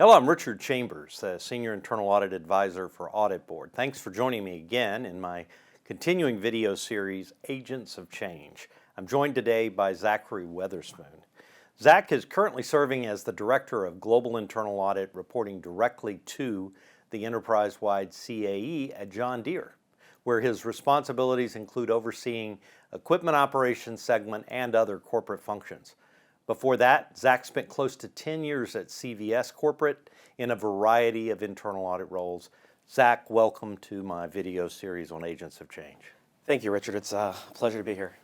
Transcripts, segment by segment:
Hello, I'm Richard Chambers, Senior Internal Audit Advisor for Audit Board. Thanks for joining me again in my continuing video series, Agents of Change. I'm joined today by Zack Weatherspoon. Zack is currently serving as the Director of Global Internal Audit, reporting directly to the enterprise-wide CAE at John Deere, where his responsibilities include overseeing equipment operations segment and other corporate functions. Before that, Zack spent close to 10 years at CVS Corporate in a variety of internal audit roles. Zack, welcome to my video series on Agents of Change. Thank you, Richard. It's a pleasure to be here.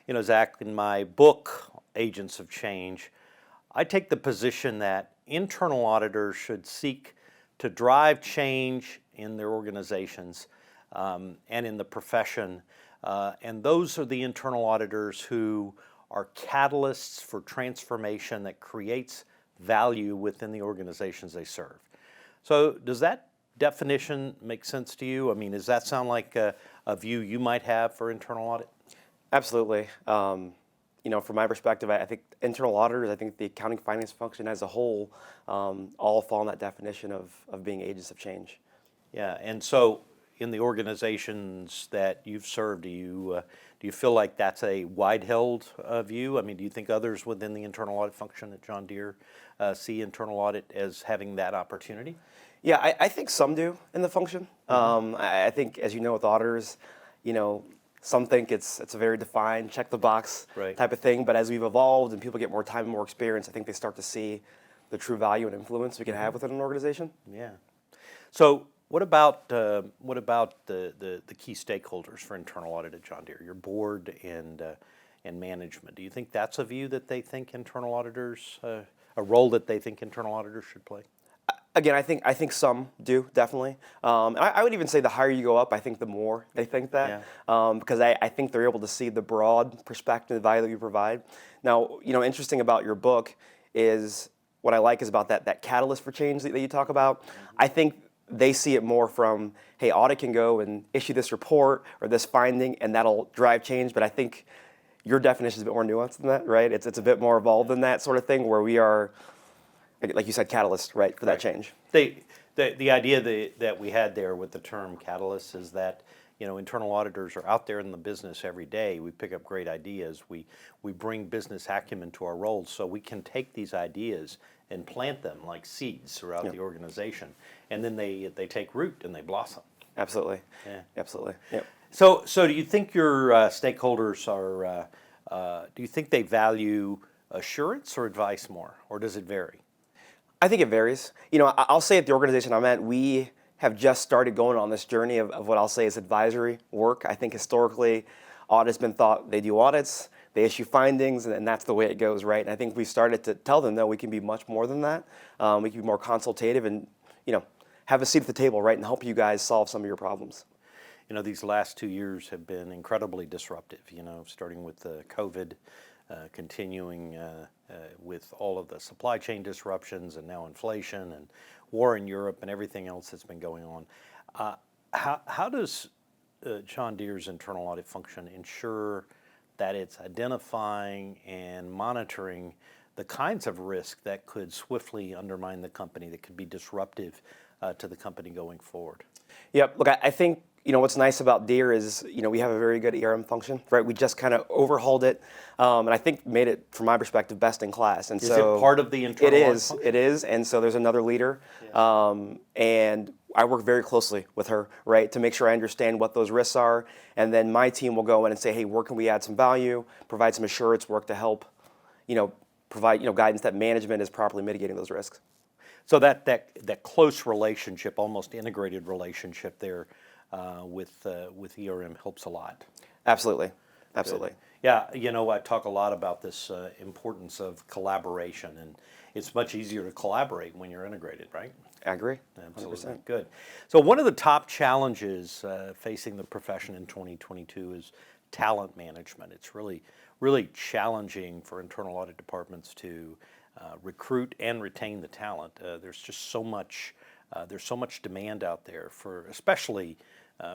You know, Zack, in my book, Agents of Change, I take the position that internal auditors should seek to drive change in their organizations and in the profession. And those are the internal auditors who are catalysts for transformation that creates value within the organizations they serve. So does that definition make sense to you? I mean, does that sound like a view you might have for internal audit? Absolutely. From my perspective, I think internal auditors, I think the accounting finance function as a whole, all fall in that definition of being agents of change. Yeah, and so in the organizations that you've served, do you feel like that's a wide-held view? I mean, do you think others within the internal audit function at John Deere see internal audit as having that opportunity? Yeah, I think some do in the function. I think, as you know, with auditors, some think it's a very defined, check the box type of thing. But as we've evolved and people get more time and more experience, I think they start to see the true value and influence we can have within an organization. Yeah. So what about the key stakeholders for internal audit at John Deere, your board and management? Do you think that's a view that they think internal auditors, a role that they think internal auditors should play? Again, I think some do, definitely. I would even say the higher you go up, I think the more they think that. Yeah. Because I think they're able to see the broad perspective, the value that you provide. Now, interesting about your book is, what I like is about that catalyst for change that you talk about. I think they see it more from, hey, audit can go and issue this report or this finding, and that'll drive change. But I think your definition is a bit more nuanced than that, right? It's a bit more evolved than that sort of thing, where we are, like you said, catalyst, right, for that change. The idea that we had there with the term catalyst is that internal auditors are out there in the business every day. We pick up great ideas. We bring business acumen to our roles, so we can take these ideas and plant them like seeds throughout the organization, and then they take root and they blossom. Absolutely. Yeah. Absolutely. Yep. So do you think your stakeholders are? Do you think they value assurance or advice more, or does it vary? I think it varies. I'll say at the organization I'm at, we have just started going on this journey of what I'll say is advisory work. I think historically, audit's been thought they do audits, they issue findings, and that's the way it goes, right? And I think we started to tell them that we can be much more than that. We can be more consultative and, have a seat at the table, right, and help you guys solve some of your problems. These last 2 years have been incredibly disruptive, starting with COVID, continuing with all of the supply chain disruptions, and now inflation and war in Europe and everything else that's been going on. How does John Deere's internal audit function ensure that it's identifying and monitoring the kinds of risk that could swiftly undermine the company, that could be disruptive to the company going forward? Yep. Look, I think what's nice about Deere is we have a very good ERM function, right? We just kind of overhauled it, and I think made it, from my perspective, best in class. And is it part of the internal audit function? It is, and so there's another leader, and I work very closely with her, right, to make sure I understand what those risks are, and then my team will go in and say, hey, where can we add some value, provide some assurance work to help, provide guidance that management is properly mitigating those risks. So that close relationship, almost integrated relationship there with ERM helps a lot. Absolutely. Absolutely. Good. Yeah, I talk a lot about this importance of collaboration, and it's much easier to collaborate when you're integrated, right? I agree. Absolutely. 100%. Good. So one of the top challenges facing the profession in 2022 is talent management. It's really challenging for internal audit departments to recruit and retain the talent. There's just so much demand out there especially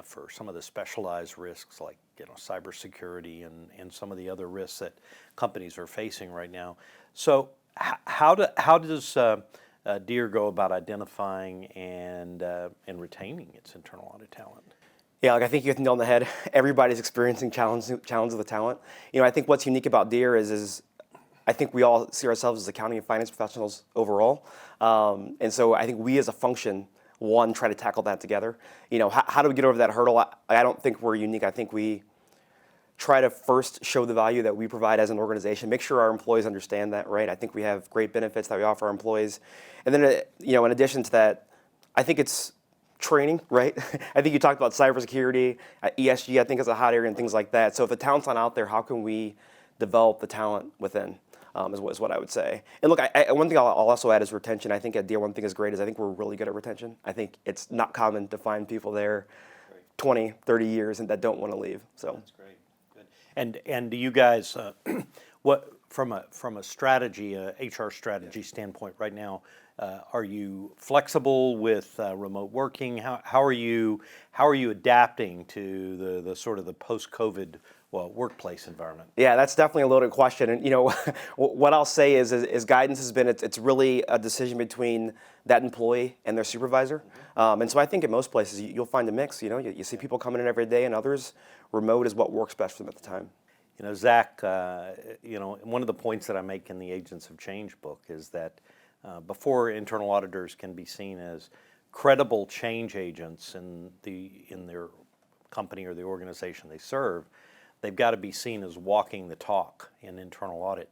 for some of the specialized risks like cybersecurity and some of the other risks that companies are facing right now. So how does Deere go about identifying and retaining its internal audit talent? Yeah, like I think you hit the nail on the head. Everybody's experiencing challenge of the talent. I think what's unique about Deere is I think we all see ourselves as accounting and finance professionals overall, and so I think we as a function, one, try to tackle that together. How do we get over that hurdle? I don't think we're unique. I think we try to first show the value that we provide as an organization, make sure our employees understand that, right? I think we have great benefits that we offer our employees. And then, in addition to that, I think it's training, right? I think you talked about cybersecurity, ESG, I think is a hot area and things like that. So if the talent's not out there, how can we develop the talent within, is what I would say. And look, one thing I'll also add is retention. I think at Deere, one thing is great is I think we're really good at retention. I think it's not common to find people there 20, 30 years and that don't want to leave. So that's great. Good. And do you guys, what from a strategy, HR strategy standpoint right now, are you flexible with remote working? How are you adapting to the sort of the post-COVID workplace environment? Yeah, that's definitely a loaded question. And what I'll say is guidance has been it's really a decision between that employee and their supervisor. And so I think in most places you'll find a mix. You see people coming in every day, and others remote is what works best for them at the time. Zack, one of the points that I make in the Agents of Change book is that before internal auditors can be seen as credible change agents in their company or the organization they serve, they've got to be seen as walking the talk in internal audit.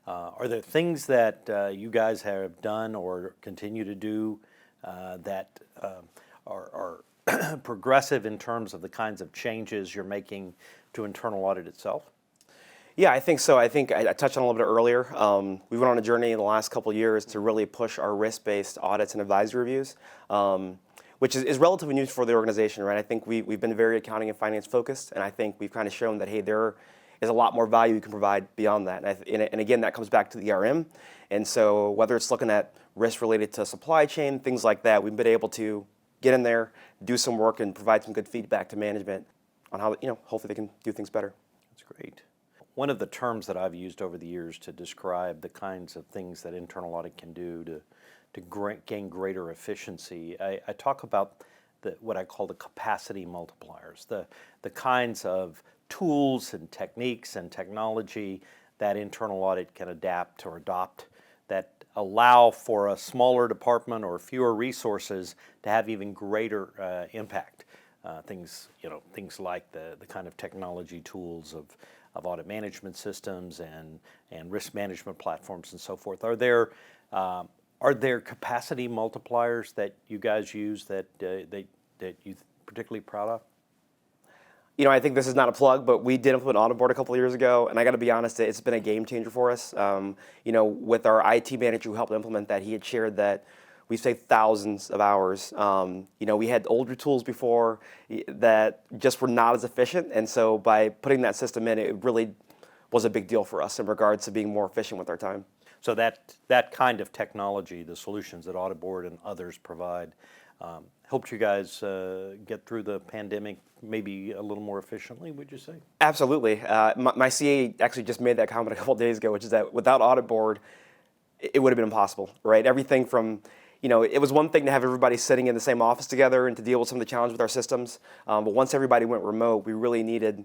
Are there things that you guys have done or continue to do that are progressive in terms of the kinds of changes you're making to internal audit itself? Yeah, I think so. I think I touched on it a little bit earlier. We went on a journey in the last couple of years to really push our risk-based audits and advisory reviews, which is relatively new for the organization, right? I think we've been very accounting and finance focused, and I think we've kind of shown that, hey, there is a lot more value you can provide beyond that. And again, that comes back to the ERM. And so whether it's looking at risk related to supply chain, things like that, we've been able to get in there, do some work, and provide some good feedback to management on how, hopefully they can do things better. That's great. One of the terms that I've used over the years to describe the kinds of things that internal audit can do to gain greater efficiency, I talk about what I call the capacity multipliers, the kinds of tools and techniques and technology that internal audit can adapt or adopt that allow for a smaller department or fewer resources to have even greater impact. Things like the kind of technology tools of audit management systems and risk management platforms and so forth. Are there capacity multipliers that you guys use that you're particularly proud of? I think this is not a plug, but we did implement Audit Board a couple of years ago, and I got to be honest, it's been a game changer for us. With our IT manager who helped implement that, he had shared that we saved thousands of hours. We had older tools before that just were not as efficient, and so by putting that system in, it really was a big deal for us in regards to being more efficient with our time. So that kind of technology, the solutions that Audit Board and others provide, helped you guys get through the pandemic maybe a little more efficiently, would you say? Absolutely. My CA actually just made that comment a couple of days ago, which is that without Audit Board, it would have been impossible, right? Everything from it was one thing to have everybody sitting in the same office together and to deal with some of the challenges with our systems. But once everybody went remote, we really needed,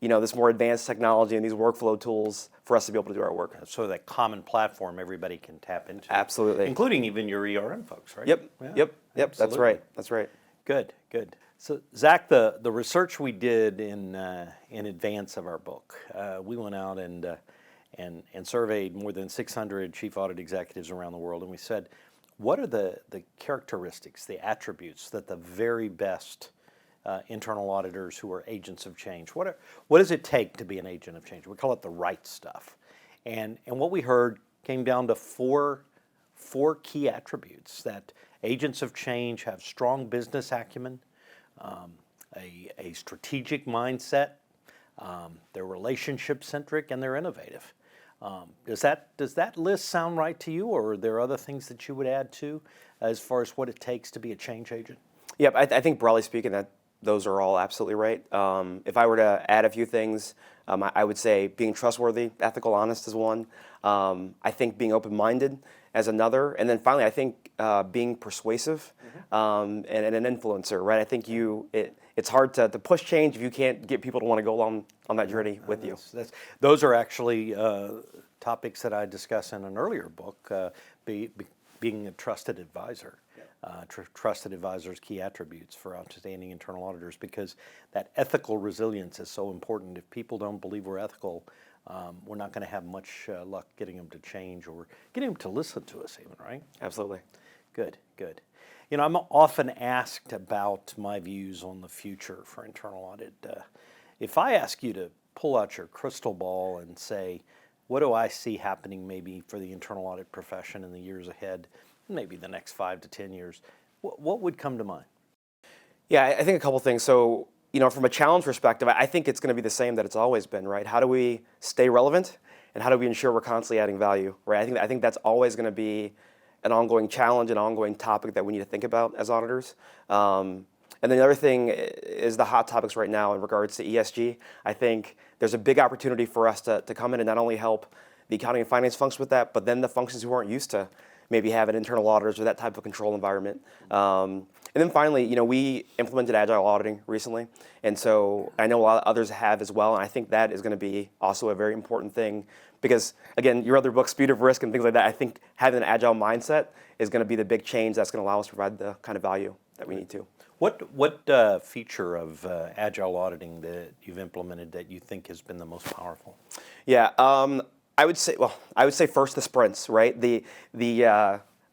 this more advanced technology and these workflow tools for us to be able to do our work. So that common platform everybody can tap into. Absolutely. Including even your ERM folks, right? Yep. Yeah, Yep. absolutely. That's right. Good. So Zack, the research we did in advance of our book, we went out and surveyed more than 600 chief audit executives around the world, and we said, what are the characteristics, the attributes that the very best internal auditors who are agents of change, what does it take to be an agent of change? We call it the right stuff. And what we heard came down to four key attributes: that agents of change have strong business acumen, a strategic mindset, they're relationship centric, and they're innovative. Does that list sound right to you, or are there other things that you would add to as far as what it takes to be a change agent? Yep, I think broadly speaking that those are all absolutely right. If I were to add a few things, I would say being trustworthy, ethical, honest is one. I think being open-minded as another. And then finally, I think being persuasive and an influencer, right? I think it's hard to push change if you can't get people to want to go along on that journey with you. Those are actually topics that I discuss in an earlier book, being a trusted advisor. Trusted advisors' key attributes for outstanding internal auditors, because that ethical resilience is so important. If people don't believe we're ethical, we're not going to have much luck getting them to change or getting them to listen to us even, right? Absolutely. Good, good. You know, I'm often asked about my views on the future for internal audit. If I ask you to pull out your crystal ball and say, what do I see happening maybe for the internal audit profession in the years ahead, maybe the next 5 to 10 years, what would come to mind? Yeah, I think a couple things. So, from a challenge perspective, I think it's going to be the same that it's always been, right? How do we stay relevant, and how do we ensure we're constantly adding value, right? I think that's always going to be an ongoing challenge, an ongoing topic that we need to think about as auditors. And then the other thing is the hot topics right now in regards to ESG. I think there's a big opportunity for us to come in and not only help the accounting and finance function with that, but then the functions who aren't used to maybe having internal auditors or that type of control environment. And then finally, we implemented agile auditing recently, and so I know a lot of others have as well, and I think that is going to be also a very important thing because, again, your other book, Speed of Risk and things like that, I think having an agile mindset is going to be the big change that's going to allow us to provide the kind of value that we need to. What feature of agile auditing that you've implemented that you think has been the most powerful? Yeah, I would say first the sprints, right?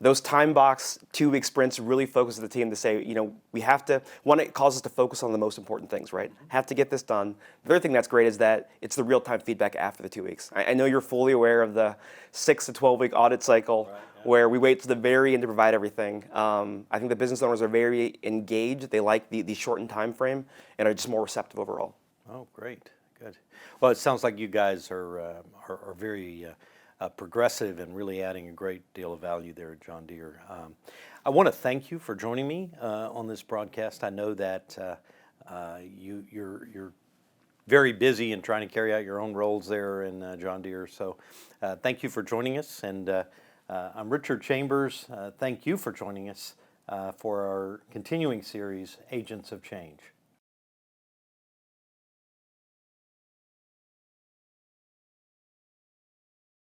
Those time box 2-week sprints really focus the team to say, we have to, one, it calls us to focus on the most important things, right? Have to get this done. The other thing that's great is that it's the real-time feedback after the 2 weeks. I know you're fully aware of the 6 to 12-week audit cycle, right, yeah, where we wait to the very end to provide everything. I think the business owners are very engaged. They like the shortened time frame and are just more receptive overall. Oh, great. Good. Well, it sounds like you guys are very progressive and really adding a great deal of value there at John Deere. I want to thank you for joining me on this broadcast. I know that you're very busy and trying to carry out your own roles there in John Deere. So thank you for joining us. And I'm Richard Chambers. Thank you for joining us for our continuing series, Agents of Change.